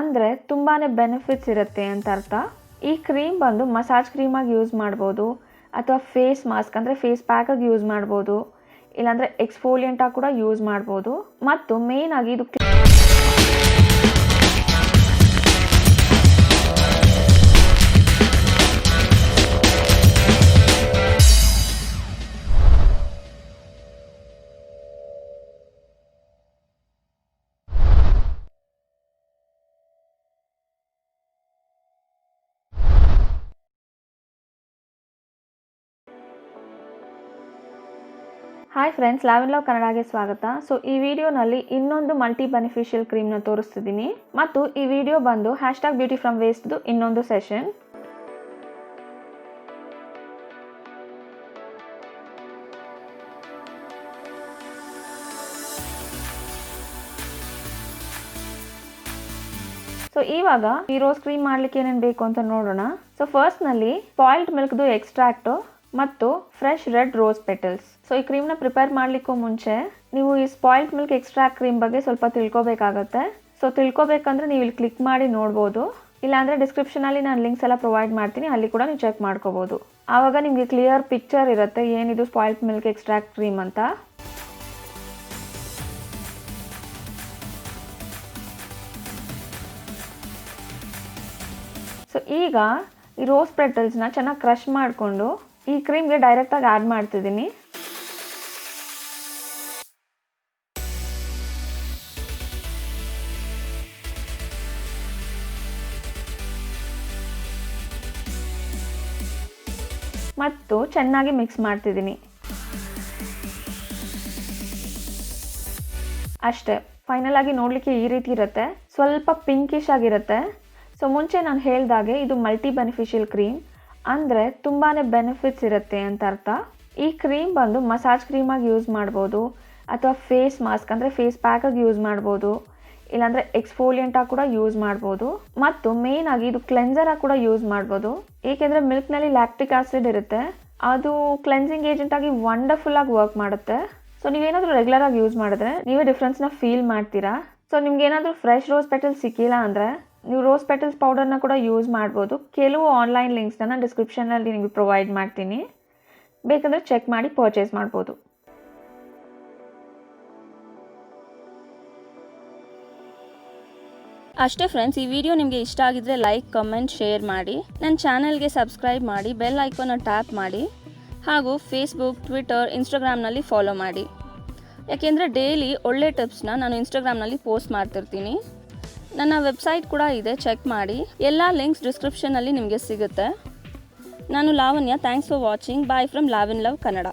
ಅಂದರೆ ತುಂಬಾ ಬೆನಿಫಿಟ್ಸ್ ಇರುತ್ತೆ ಅಂತ ಅರ್ಥ. ಈ ಕ್ರೀಮ್ ಬಂದು ಮಸಾಜ್ ಕ್ರೀಮಾಗಿ ಯೂಸ್ ಮಾಡ್ಬೋದು, ಅಥವಾ ಫೇಸ್ ಮಾಸ್ಕ್ ಅಂದರೆ ಫೇಸ್ ಪ್ಯಾಕಾಗಿ ಯೂಸ್ ಮಾಡ್ಬೋದು, ಇಲ್ಲಾಂದರೆ ಎಕ್ಸ್ಫೋಲಿಯೆಂಟಾಗಿ ಕೂಡ ಯೂಸ್ ಮಾಡ್ಬೋದು. ಮತ್ತು ಮೇಯ್ನಾಗಿ ಇದು ಹಾಯ್ ಫ್ರೆಂಡ್ಸ್, ಲಾವೆನ್ ಲವ್ ಕನ್ನಡಗೆ ಸ್ವಾಗತ. ಸೊ ಈ ವಿಡಿಯೋನಲ್ಲಿ ಇನ್ನೊಂದು ಮಲ್ಟಿ ಬೆನಿಫಿಷಿಯಲ್ ಕ್ರೀಮ್ನ ತೋರಿಸ್ತಿದ್ದೀನಿ. ಮತ್ತು ಈ ವಿಡಿಯೋ ಬಂದು #ಬ್ಯೂಟಿ ಫ್ರಮ್ ವೇಸ್ಟ್ದು ಇನ್ನೊಂದು ಸೆಷನ್. ಸೊ ಇವಾಗ ಈ ರೋಸ್ ಕ್ರೀಮ್ ಮಾಡ್ಲಿಕ್ಕೆ ಏನೇನು ಬೇಕು ಅಂತ ನೋಡೋಣ. ಸೊ ಫಸ್ಟ್ನಲ್ಲಿ ಸ್ಪಾಯಿಲ್ಡ್ ಮಿಲ್ಕ್ದು ಎಕ್ಸ್ಟ್ರಾಕ್ಟು ಮತ್ತು fresh red rose petals. So ಈ ಕ್ರೀಮ್ನ ಪ್ರಿಪೇರ್ ಮಾಡಲಿಕ್ಕೂ ಮುಂಚೆ ನೀವು ಈ ಸ್ಪಾಯಿಲ್ಡ್ ಮಿಲ್ಕ್ ಎಕ್ಸ್ಟ್ರಾಕ್ಟ್ ಕ್ರೀಮ್ ಬಗ್ಗೆ ಸ್ವಲ್ಪ ತಿಳ್ಕೊಬೇಕಾಗತ್ತೆ. ಸೊ ತಿಳ್ಕೊಬೇಕಂದ್ರೆ ನೀವು ಇಲ್ಲಿ ಕ್ಲಿಕ್ ಮಾಡಿ ನೋಡ್ಬೋದು, ಇಲ್ಲಾಂದರೆ ಡಿಸ್ಕ್ರಿಪ್ಷನಲ್ಲಿ ನಾನು ಲಿಂಕ್ಸ್ ಎಲ್ಲ ಪ್ರೊವೈಡ್ ಮಾಡ್ತೀನಿ, ಅಲ್ಲಿ ಕೂಡ ನೀವು ಚೆಕ್ ಮಾಡ್ಕೋಬೋದು. ಆವಾಗ ನಿಮಗೆ ಕ್ಲಿಯರ್ ಪಿಕ್ಚರ್ ಇರುತ್ತೆ ಏನಿದು ಸ್ಪಾಯಿಲ್ಡ್ ಮಿಲ್ಕ್ ಎಕ್ಸ್ಟ್ರಾಕ್ಟ್ ಕ್ರೀಮ್ ಅಂತ. ಸೊ ಈಗ ಈ ರೋಸ್ ಪೆಟಲ್ಸ್ನ ಚೆನ್ನಾಗಿ ಕ್ರಷ್ ಮಾಡಿಕೊಂಡು ಈ ಕ್ರೀಮ್ಗೆ ಡೈರೆಕ್ಟಾಗಿ ಆ್ಯಡ್ ಮಾಡ್ತಿದ್ದೀನಿ. ಮತ್ತು ಚೆನ್ನಾಗಿ ಮಿಕ್ಸ್ ಮಾಡ್ತಿದ್ದೀನಿ. ಅಷ್ಟೇ, ಫೈನಲ್ ಆಗಿ ನೋಡಲಿಕ್ಕೆ ಈ ರೀತಿ ಇರುತ್ತೆ, ಸ್ವಲ್ಪ ಪಿಂಕಿಶ್ ಆಗಿರುತ್ತೆ. ಸೊ ಮುಂಚೆ ನಾನು ಹೇಳಿದಾಗೆ ಇದು ಮಲ್ಟಿ ಬೆನಿಫಿಷಿಯಲ್ ಕ್ರೀಮ್, ಅಂದರೆ ತುಂಬಾ ಬೆನಿಫಿಟ್ಸ್ ಇರುತ್ತೆ ಅಂತ ಅರ್ಥ. ಈ ಕ್ರೀಮ್ ಬಂದು ಮಸಾಜ್ ಕ್ರೀಮಾಗಿ ಯೂಸ್ ಮಾಡ್ಬೋದು, ಅಥವಾ ಫೇಸ್ ಮಾಸ್ಕ್ ಅಂದರೆ ಫೇಸ್ ಪ್ಯಾಕಾಗಿ ಯೂಸ್ ಮಾಡ್ಬೋದು, ಇಲ್ಲಾಂದರೆ ಎಕ್ಸ್ಫೋಲಿಯೆಂಟಾಗಿ ಕೂಡ ಯೂಸ್ ಮಾಡ್ಬೋದು. ಮತ್ತು ಮೇಯ್ನಾಗಿ ಇದು ಕ್ಲೆನ್ಸರಾಗಿ ಕೂಡ ಯೂಸ್ ಮಾಡ್ಬೋದು, ಏಕೆಂದರೆ ಮಿಲ್ಕ್ನಲ್ಲಿ ಲ್ಯಾಕ್ಟಿಕ್ ಆಸಿಡ್ ಇರುತ್ತೆ, ಅದು ಕ್ಲೆನ್ಸಿಂಗ್ ಏಜೆಂಟಾಗಿ ವಂಡರ್ಫುಲ್ಲಾಗಿ ವರ್ಕ್ ಮಾಡುತ್ತೆ. ಸೊ ನೀವೇನಾದರೂ ರೆಗ್ಯುಲರಾಗಿ ಯೂಸ್ ಮಾಡಿದ್ರೆ ನೀವೇ ಡಿಫ್ರೆನ್ಸ್ನ ಫೀಲ್ ಮಾಡ್ತೀರಾ. ಸೊ ನಿಮ್ಗೇನಾದರೂ ಫ್ರೆಶ್ ರೋಸ್ ಪೆಟಲ್ಸ್ ಸಿಕ್ಕಿಲ್ಲ ಅಂದರೆ ನೀವು ರೋಸ್ ಪೆಟಲ್ಸ್ ಪೌಡರ್ನ ಕೂಡ ಯೂಸ್ ಮಾಡ್ಬೋದು. ಕೆಲವು ಆನ್ಲೈನ್ ಲಿಂಕ್ಸ್ನ ನಾನು ಡಿಸ್ಕ್ರಿಪ್ಷನಲ್ಲಿ ನಿಮಗೆ ಪ್ರೊವೈಡ್ ಮಾಡ್ತೀನಿ, ಬೇಕಂದರೆ ಚೆಕ್ ಮಾಡಿ ಪರ್ಚೇಸ್ ಮಾಡ್ಬೋದು. ಅಷ್ಟೇ ಫ್ರೆಂಡ್ಸ್, ಈ ವಿಡಿಯೋ ನಿಮಗೆ ಇಷ್ಟ ಆಗಿದ್ರೆ ಲೈಕ್, ಕಮೆಂಟ್, ಶೇರ್ ಮಾಡಿ. ನನ್ನ ಚಾನಲ್ಗೆ ಸಬ್ಸ್ಕ್ರೈಬ್ ಮಾಡಿ, ಬೆಲ್ ಐಕಾನ್ನ ಟ್ಯಾಪ್ ಮಾಡಿ, ಹಾಗೂ ಫೇಸ್ಬುಕ್, ಟ್ವಿಟರ್, ಇನ್ಸ್ಟಾಗ್ರಾಮ್ನಲ್ಲಿ ಫಾಲೋ ಮಾಡಿ. ಯಾಕೆಂದರೆ ಡೈಲಿ ಒಳ್ಳೆ ಟಿಪ್ಸ್ನ ನಾನು ಇನ್ಸ್ಟಾಗ್ರಾಮ್ನಲ್ಲಿ ಪೋಸ್ಟ್ ಮಾಡ್ತಿರ್ತೀನಿ. ನನ್ನ ವೆಬ್ಸೈಟ್ ಕೂಡ ಇದೆ, ಚೆಕ್ ಮಾಡಿ. ಎಲ್ಲ ಲಿಂಕ್ಸ್ ಡಿಸ್ಕ್ರಿಪ್ಷನಲ್ಲಿ ನಿಮಗೆ ಸಿಗುತ್ತೆ. ನಾನು Lavanya. Thanks for watching. Bye from ಲಾವೆನ್ ಲವ್ ಕನ್ನಡ.